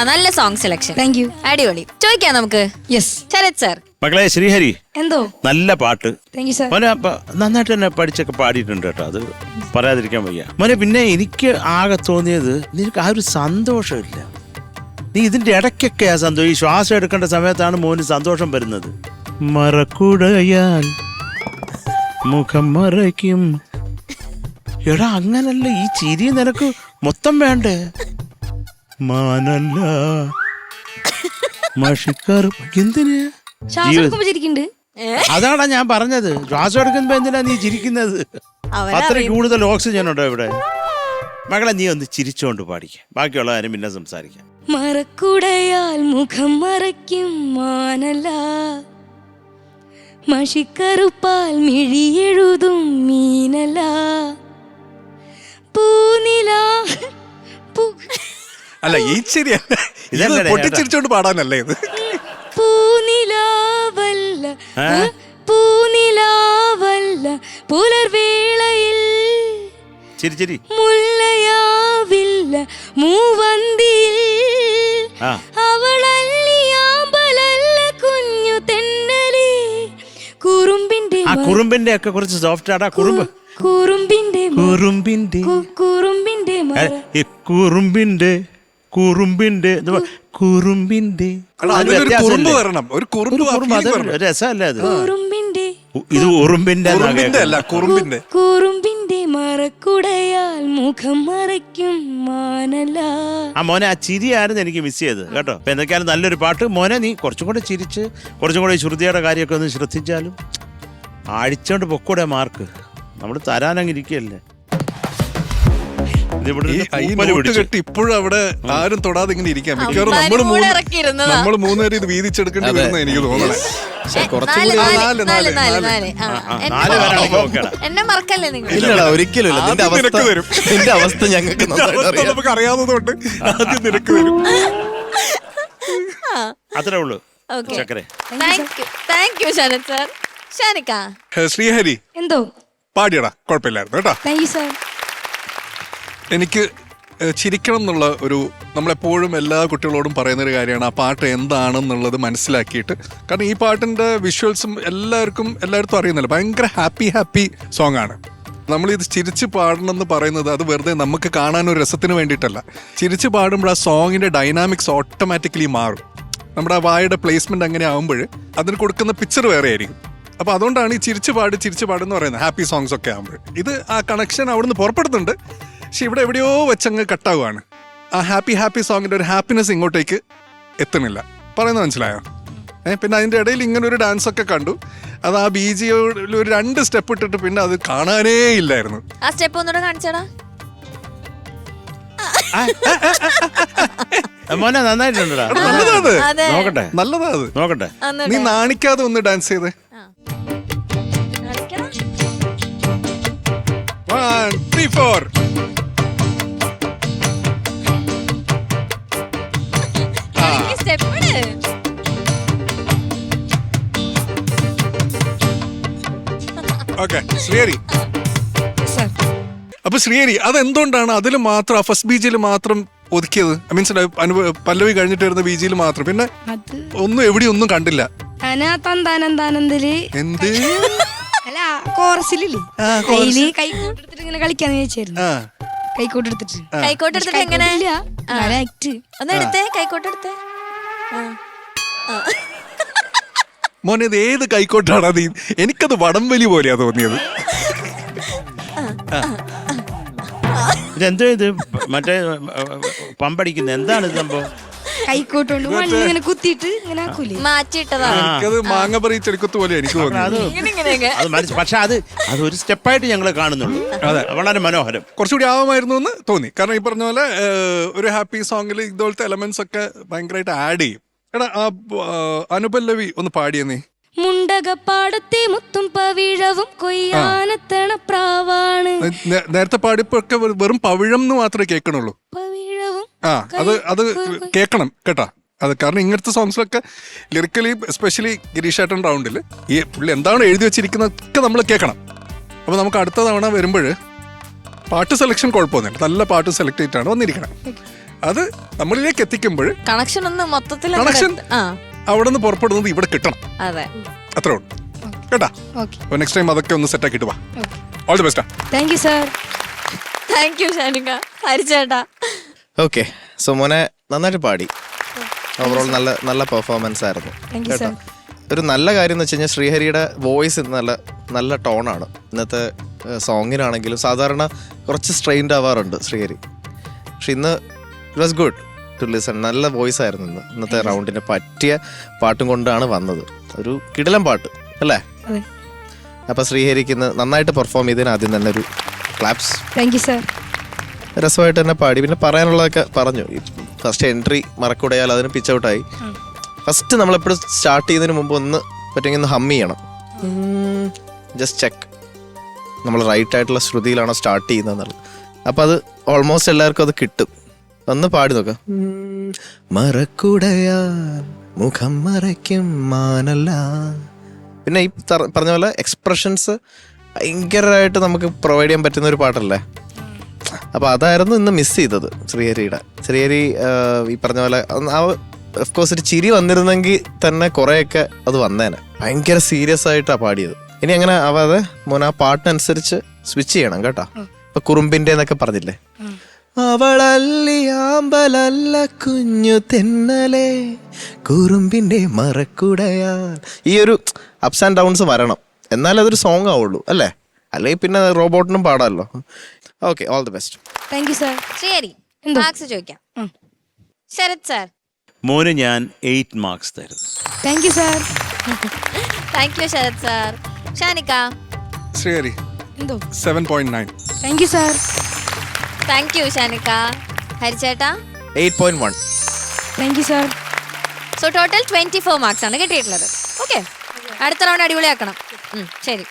നല്ല song selection. Thank you. അടിപൊളി. ചോദിക്കാം നമുക്ക്. Yes Sarath sir. മകളെ ശ്രീഹരി, എന്തോ നല്ല പാട്ട് താങ്ക് യു സാർ. മോനെ നന്നായിട്ട് തന്നെ പഠിച്ചൊക്കെ പാടിയിട്ടുണ്ട് കേട്ടോ, അത് പറയാതിരിക്കാൻ വയ്യ മോനെ. പിന്നെ എനിക്ക് ആകെ തോന്നിയത് നിനക്ക് ആ ഒരു സന്തോഷമില്ല. നീ ഇതിന്റെ ഇടയ്ക്കൊക്കെ ആ സന്തോഷം, ഈ ശ്വാസം എടുക്കേണ്ട സമയത്താണ് മോന് സന്തോഷം വരുന്നത്. മറക്കൂടയാൽ മുഖം മറയ്ക്കും. എടാ അങ്ങനല്ല, ഈ ചിരി നിനക്ക് മൊത്തം വേണ്ടേ? മാനല്ല മഷിക്കാർ എന്തിന്? അതാടാ ഞാൻ പറഞ്ഞത്, ശ്വാസം എടുക്കുമ്പോ എന്തിനാ നീ ചിരിക്കുന്നത്? അത്ര കൂടുതൽ ഓക്സിജൻ ഉണ്ടോ ഇവിടെ? മകളെ നീ ഒന്ന് ചിരിച്ചോണ്ട് പാടിക്ക, ബാക്കിയുള്ള കാര്യം പിന്നെ സംസാരിക്കാം. മറക്കുടയാൽ മുഖം മറയ്ക്കും മാനല്ല, മഷിക്കറുപ്പാൽ മിഴിയെഴുതും മീനല്ല, പൂനില അല്ല ഈ ശരിയല്ല, ഇത് പൊട്ടിച്ചിരിച്ചോണ്ട് പാടാനല്ലേ ഇത്? പൂനിലാവല്ല പൂനിലാവല്ല പുലർവേളയിൽ മുല്ലയാവില്ല മൂവന്തിയിൽ, അവളല്ലിയാമ്പലല്ല കുഞ്ഞു തെന്നലി, കുറുമ്പിന്റെ ഒക്കെ കുറച്ച് സോഫ്റ്റ് ആടാ. കുറുമ്പിന്റെ രസമല്ലേ അത്? ഇത് ഉറുമ്പിന്റെ കുറുമ്പിന്റെ മറക്കുടയാൽ മുഖം മറയ്ക്കും മാനല. ആ മോനെ, ആ ചിരിയായിരുന്നു എനിക്ക് മിസ് ചെയ്തത് കേട്ടോ. അപ്പൊ എന്തൊക്കെയാലും നല്ലൊരു പാട്ട് മോനെ. നീ കുറച്ചും കൂടെ ചിരിച്ച് കുറച്ചും കൂടെ ശ്രുതിയുടെ കാര്യമൊക്കെ ഒന്ന് ശ്രദ്ധിച്ചാലും അടിച്ചോണ്ട് പൊക്കൂടെ മാർക്ക് നമ്മൾ തരാനങ്ങിരിക്കല്ലേ. ഇപ്പോഴും അവിടെ ആരും തൊടാതെ ഇങ്ങനെ ഇരിക്കാം. മിക്കവാറും നമ്മള് മൂന്നുപേരും ഇത് വീതിച്ചെടുക്കേണ്ടി വരുന്ന എനിക്ക് തോന്നണേ. എന്നെ മറക്കല്ലേ നിങ്ങൾ? ഇല്ലടാ ഒരിക്കലും. നിന്റെ അവസ്ഥ ഞങ്ങൾക്ക് നമുക്ക് അറിയാവുന്നതുകൊണ്ട് ആദ്യം നിനക്ക് വരും. അത്രേ ഉള്ളൂ. ശരത് സാർ. ഷാനിക്ക. ശ്രീഹരി എന്തോ പാടിയടാ, കുഴപ്പമില്ലായിരുന്നു കേട്ടോ. Thank you sir. എനിക്ക് ചിരിക്കണം എന്നുള്ള ഒരു, നമ്മളെപ്പോഴും എല്ലാ കുട്ടികളോടും പറയുന്നൊരു കാര്യമാണ് ആ പാട്ട് എന്താണെന്നുള്ളത് മനസ്സിലാക്കിയിട്ട്. കാരണം ഈ പാട്ടിൻ്റെ വിഷ്വൽസും എല്ലായിടത്തും അറിയുന്നില്ല. ഭയങ്കര ഹാപ്പി സോങ് ആണ്. നമ്മളിത് ചിരിച്ച് പാടണം എന്ന് പറയുന്നത് അത് വെറുതെ നമുക്ക് കാണാനൊരു രസത്തിന് വേണ്ടിയിട്ടല്ല. ചിരിച്ച് പാടുമ്പോൾ ആ സോങ്ങിൻ്റെ ഡൈനാമിക്സ് ഓട്ടോമാറ്റിക്കലി മാറും. നമ്മുടെ ആ വായുടെ പ്ലേസ്മെൻറ്റ് അങ്ങനെ ആകുമ്പോൾ അതിന് കൊടുക്കുന്ന പിക്ചർ വേറെ ആയിരിക്കും. അപ്പോൾ അതുകൊണ്ടാണ് ഈ ചിരിച്ച് പാടെന്ന് പറയുന്നത് ഹാപ്പി സോങ്സ് ഒക്കെ ആകുമ്പോൾ. ഇത് ആ കണക്ഷൻ അവിടുന്ന് പുറപ്പെടുന്നുണ്ട്, പക്ഷെ ഇവിടെ എവിടെയോ വെച്ചങ്ങ് കട്ടാവുകയാണ്. ആ ഹാപ്പി സോങ്ങിൻ്റെ ഒരു ഹാപ്പിനെസ് ഇങ്ങോട്ടേക്ക് എത്തുന്നില്ല. പറയുന്നത് മനസ്സിലായോ? പിന്നെ അതിൻ്റെ ഇടയിൽ ഇങ്ങനെ ഒരു ഡാൻസ് ഒക്കെ കണ്ടു. അത് ആ ബീജിയോട് ഒരു 2 സ്റ്റെപ്പ് ഇട്ടിട്ട് പിന്നെ അത് കാണാനേ ഇല്ലായിരുന്നു. ആ സ്റ്റെപ്പ് ഒന്നുകൂടെ കാണിച്ചടാ മോനെ. നന്നായിട്ടുണ്ടോ? നല്ലതാ അത്. നോക്കട്ടെ നീ നാണിക്കാതെ ഒന്ന് ഡാൻസ് ചെയ്തേ. 1 3 4. ശ്രീഹരി, അപ്പൊ ശ്രീഹരി അതെന്തുകൊണ്ടാണ് അതിൽ മാത്രം ഫസ്റ്റ് ബീജിയിൽ മാത്രം ഒതുക്കിയത്? മീൻസ് പല്ലവി കഴിഞ്ഞിട്ട് വരുന്ന ബീജിയിൽ മാത്രം, പിന്നെ ഒന്നും എവിടെയും ഒന്നും കണ്ടില്ല. എന്ത് അല്ല കോറസിലില്ലേ കൈക്കോട്ടെടുത്തിട്ട് ഇങ്ങനെ കളിക്കാന്ന് ചോദിച്ചായിരുന്നു. കൈക്കോട്ടെടുത്തിട്ട് എങ്ങനെ? ഒന്ന് എടുത്തേ, കൈക്കോട്ടെടുത്തേ. മോനെ ഇത് ഏത് കൈക്കോട്ടാണ് അത്? എനിക്കത് വടംവലി പോലെയാ തോന്നിയത്. ഇതെന്തോ ഇത് മറ്റേ പമ്പടിക്കുന്നത് എന്താണ് ഇത് സംഭവം? കൈക്കോട്ടുണ്ട് മണ്ണിങ്ങനെ കുത്തിയിട്ട് ഇങ്ങനെ മാറ്റിയിട്ടതാണ്. എനിക്കത് മാങ്ങ പറിച്ചെടുക്കത്ത് പോലെ എനിക്ക് തോന്നുന്നത്. പക്ഷെ അത് ഒരു സ്റ്റെപ്പായിട്ട് ഞങ്ങൾ കാണുന്നുള്ളൂ. അതെ, വളരെ മനോഹരം. കുറച്ചുകൂടി ആവാമായിരുന്നു എന്ന് തോന്നി. കാരണം ഈ പറഞ്ഞ പോലെ ഒരു ഹാപ്പി സോങ്ങിൽ ഇതുപോലത്തെ എലമെന്റ്സ് ഒക്കെ ഭയങ്കരമായിട്ട് ആഡ് ചെയ്യും. എടാ ആ അനുപല്ലവി ഒന്ന് പാടിയ നീ. മുണ്ടകപ്പാടത്തെ മുത്തും പവിഴവും കൊയ്യാനത്തണ പ്രാവാണ്. നേരത്തെ പാടിയപ്പോഴൊക്കെ വെറും പവിഴം എന്ന് മാത്രമേ കേൾക്കണുള്ളൂ. അത് കേൾക്കണം കേട്ടാ. അത് കാരണം ഇങ്ങനത്തെ സോങ്സിലൊക്കെ ലിറിക്കലി എസ്പെഷ്യലി ഗിരീഷേട്ടൻ റൗണ്ടിൽ ഈ പുള്ളി എന്താണ് എഴുതി വെച്ചിരിക്കുന്നതൊക്കെ നമ്മൾ കേൾക്കണം. അപ്പോൾ നമുക്ക് അടുത്ത തവണ വരുമ്പോൾ പാട്ട് സെലക്ഷൻ കുഴപ്പമൊന്നുമില്ല, നല്ല പാട്ട് സെലക്ട് ചെയ്തിട്ടാണ് വന്നിരിക്കണം. അത് നമ്മളിലേക്ക് എത്തിക്കുമ്പോൾ കണക്ഷൻ ഒന്ന് മൊത്തത്തിൽ കണക്ഷൻ ആ അവിടെ നിന്ന് പുറപ്പെടുന്നത് ഇവിടെ കിട്ടണം. അതെ. അത്രേ ഉള്ളൂ കേട്ടാ. ഓക്കെ അപ്പൊ നെക്സ്റ്റ് ടൈം അതൊക്കെ ഒന്ന് സെറ്റ് ആക്കിട്ട് വാ. All the best. Thank you sir. Thank you Shanika. ഹരിച്ചേട്ടാ. ഓക്കെ, സോ മോനെ നന്നായിട്ട് പാടി. ഓവറോൾ നല്ല നല്ല പെർഫോമൻസ് ആയിരുന്നു താങ്ക് യു സാർ. ഒരു നല്ല കാര്യം എന്ന് വെച്ച് കഴിഞ്ഞാൽ ശ്രീഹരിയുടെ വോയിസ് നല്ല നല്ല ടോണാണ്. ഇന്നത്തെ സോങ്ങിനാണെങ്കിലും സാധാരണ കുറച്ച് സ്ട്രെയിൻഡ് ആവാറുണ്ട് ശ്രീഹരി, പക്ഷെ ഇന്ന് it was good to listen. നല്ല വോയിസ് ആയിരുന്നു ഇന്നത്തെ റൗണ്ടിന് പറ്റിയ പാട്ടും കൊണ്ടാണ് വന്നത്. ഒരു കിടിലൻ പാട്ട് അല്ലേ? അതെ. അപ്പം ശ്രീഹരിക്ക് ഇന്ന് നന്നായിട്ട് പെർഫോം ചെയ്തതിന് ആദ്യം തന്നെ ഒരു ക്ലാപ്സ്. Thank you sir. രസമായിട്ട് തന്നെ പാടി. പിന്നെ പറയാനുള്ളതൊക്കെ പറഞ്ഞു. ഫസ്റ്റ് എൻട്രി മറക്കുടയാൽ അതിന് പിച്ച് ഔട്ടായി. ഫസ്റ്റ് നമ്മളെപ്പോഴും സ്റ്റാർട്ട് ചെയ്യുന്നതിന് മുമ്പ് ഒന്ന് പറ്റുമെങ്കിൽ ഒന്ന് ഹം ചെയ്യണം. ജസ്റ്റ് ചെക്ക് നമ്മൾ റൈറ്റ് ആയിട്ടുള്ള ശ്രുതിയിലാണോ സ്റ്റാർട്ട് ചെയ്യുന്നതെന്നുള്ളത്. അപ്പം അത് ഓൾമോസ്റ്റ് എല്ലാവർക്കും അത് കിട്ടും. ഒന്ന് പാടി നോക്കാം. മറക്കുടയാൽ മുഖം മറയ്ക്കും മാനല്ല. പിന്നെ ഈ പറഞ്ഞ പോലെ എക്സ്പ്രഷൻസ് ഭയങ്കരമായിട്ട് നമുക്ക് പ്രൊവൈഡ് ചെയ്യാൻ പറ്റുന്ന ഒരു പാട്ടല്ലേ. അപ്പോൾ അതായിരുന്നു ഇന്ന് മിസ് ചെയ്തത് ശ്രീഹരിയുടെ. ശ്രീഹരി ഈ പറഞ്ഞ പോലെ ഓഫ്കോഴ്സ് ഒരു ചിരി വന്നിരുന്നെങ്കിൽ തന്നെ കുറേയൊക്കെ അത് വന്നേനെ. ഭയങ്കര സീരിയസ് ആയിട്ടാണ് പാടിയത്. ഇനി അങ്ങനെ ആവാതെ മോൻ ആ പാട്ടിനനുസരിച്ച് സ്വിച്ച് ചെയ്യണം കേട്ടോ. ഇപ്പൊ കുറുമ്പിന്റെ എന്നൊക്കെ പറഞ്ഞില്ലേ, അവളല്ലിയാമ്പലല്ല കുഞ്ഞു തെന്നലേ കുറുമ്പിന്റെ മറക്കുടയാ. ഈ ഒരു അപ്സ് ആൻഡ് ഡൗൺസ് വരണം, എന്നാലേ അതൊരു സോങ് ആവുള്ളൂ അല്ലേ? അല്ലെങ്കിൽ പിന്നെ റോബോട്ടിനും പാടാമല്ലോ. Okay, all the best. Thank you sir. ശരി, മാർക്സ് ചോദിക്കാം. ശരത് സാർ. മോന് ഞാൻ 8 മാർക്സ് തരുന്നു. Thank you sir. Thank you Sharath sir. Shanika. Srihari എന്തോ 7.9. Thank you sir. Thank you Shanika. ഹരിച്ചേട്ടാ 8.1. Thank you sir. So total 24 marks ആണ് കിട്ടിയിട്ടുള്ളത്. ഓക്കെ, അടുത്ത റൗണ്ട് അടിപൊളിയാക്കണം. ശരി.